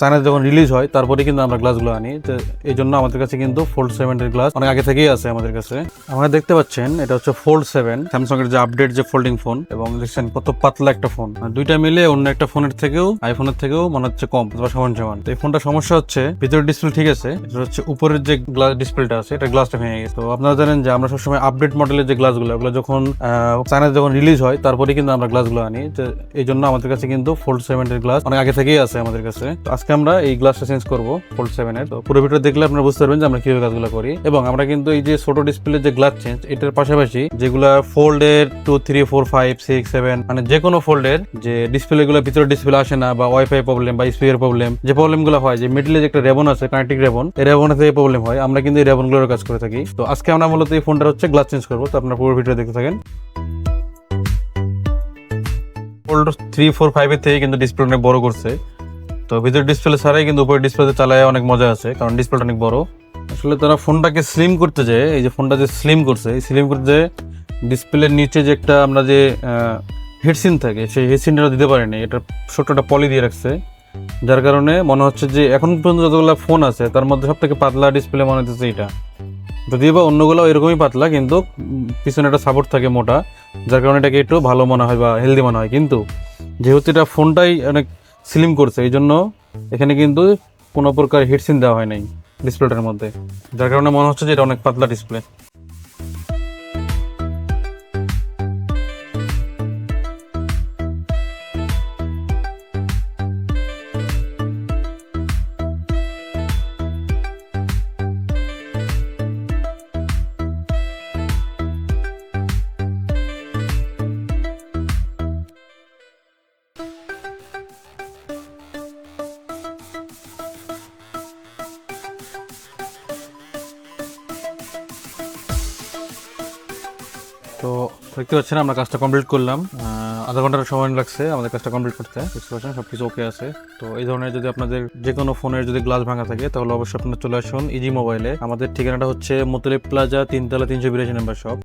China যখন release হয় তারপরে কিন্তু আমরা গ্লাসগুলো আনি। তো এই জন্য আমাদের কাছে কিন্তু ফোল্ড 7 এর গ্লাস অনেক আগে থেকেই আছে আমাদের কাছে। আপনারা দেখতে পাচ্ছেন এটা হচ্ছে ফোল্ড 7 স্যামসাং এর যে আপডেট যে ফোল্ডিং ফোন, এবং দেখছেন কত পাতলা একটা ফোন। দুইটা মিলে অন্য একটা ফোনের থেকেও, আইফোনের থেকেও মনে হচ্ছে কম বা সমান সমান। তো এই ফোনটা সমস্যা হচ্ছে ভিতরের ডিসপ্লে ঠিক আছে, এটা হচ্ছে উপরের যে গ্লাস ডিসপ্লেটা আছে এটা গ্লাসটা ভেঙে গেছে। তো আপনারা জানেন যে আমরা সবসময় আপডেট মডেলের যে গ্লাসগুলো ওগুলো যখন চায়না যখন রিলিজ হয় তারপরে কিন্তু আমরা গ্লাসগুলো আনি। তো এই জন্য আমাদের কাছে কিন্তু ফোল্ড 7 এর গ্লাস অনেক আগে থেকেই আছে আমাদের কাছে। তো আজকে আমরা এই গ্লাসটা চেঞ্জ করবো ফোল্ড 7 এর। তো পুরো ভিডিও দেখলে আপনারা বুঝতে পারবেন যে আমরা কিভাবে কাজগুলো করি। এবং আমরা কিন্তু এই যে ছোট ডিসপ্লে যে গ্লাস চেঞ্জ এটার পাশাপাশি যেগুলা ফোল্ডের 2, 3, 4, 5, 6, 7 মানে যে কোনো ফোল্ডের যে ডিসপ্লে গুলো ভিতরে ডিসপ্লে আসে না, বা ওয়াইফাই প্রবলেম বা স্পিকার প্রবলেম, যে প্রবলেম গুলো হয়, যে মিডলে যে একটা রেবন আছে কানেক্টিং রেবন, এই রেবনের থেকে প্রবলেম হয়, আমরা কিন্তু এই রেবন গুলোর কাজ করে থাকি। তো আজকে আমরা মূলত এই ফোনটার হচ্ছে গ্লাস চেঞ্জ করবো। তো আপনারা পুরো ভিডিও দেখতে থাকেন। ফোল্ড 3, 4, 5 এর থেকে কিন্তু ডিসপ্লে অনেক বড় করছে। তো ভিতরে ডিসপ্লে ছাড়াই কিন্তু উপরে ডিসপ্লেতে চালায় অনেক মজা আছে, কারণ ডিসপ্লেটা অনেক বড়। আসলে তারা ফোনটাকে স্লিম করতে যায়, এই যে ফোনটা যে স্লিম করছে, এই স্লিম করতে ডিসপ্লের নিচে যে একটা আমরা যে হিটসিন থাকে সেই হিটসিনটা দিতে পারেনি, এটা ছোট্ট একটা পলি দিয়ে রাখছে, যার কারণে মনে হচ্ছে যে এখন পর্যন্ত যতগুলো ফোন আছে তার মধ্যে সব থেকে পাতলা ডিসপ্লে মনে হচ্ছে এটা। যদিও বা অন্যগুলো এরকমই পাতলা, কিন্তু পিছনে একটা সাপোর্ট থাকে মোটা, যার কারণে এটাকে একটু ভালো মনে হয় বা হেলদি মনে হয়। কিন্তু যেহেতু এটা ফোনটাই অনেক স্লিম করছে, এই জন্য এখানে কিন্তু কোনো প্রকার হিটসিন দেওয়া হয় নাই ডিসপ্লেটার মধ্যে, যার কারণে মনে হচ্ছে যে এটা অনেক পাতলা ডিসপ্লে। তো দেখতে পাচ্ছেন আমরা কাজটা কমপ্লিট করলাম, আধা ঘন্টার সময় লাগছে আমাদের কাজটা কমপ্লিট করতে। দেখতে পাচ্ছেন সবকিছু ওকে আছে। তো এই ধরনের যদি আপনাদের যে কোনো ফোনের যদি গ্লাস ভাঙা থাকে তাহলে অবশ্যই আপনারা চলে আসুন ইজি মোবাইলে। আমাদের ঠিকানাটা হচ্ছে মতলিব প্লাজা, 3 তলা, 382 নাম্বার শপ।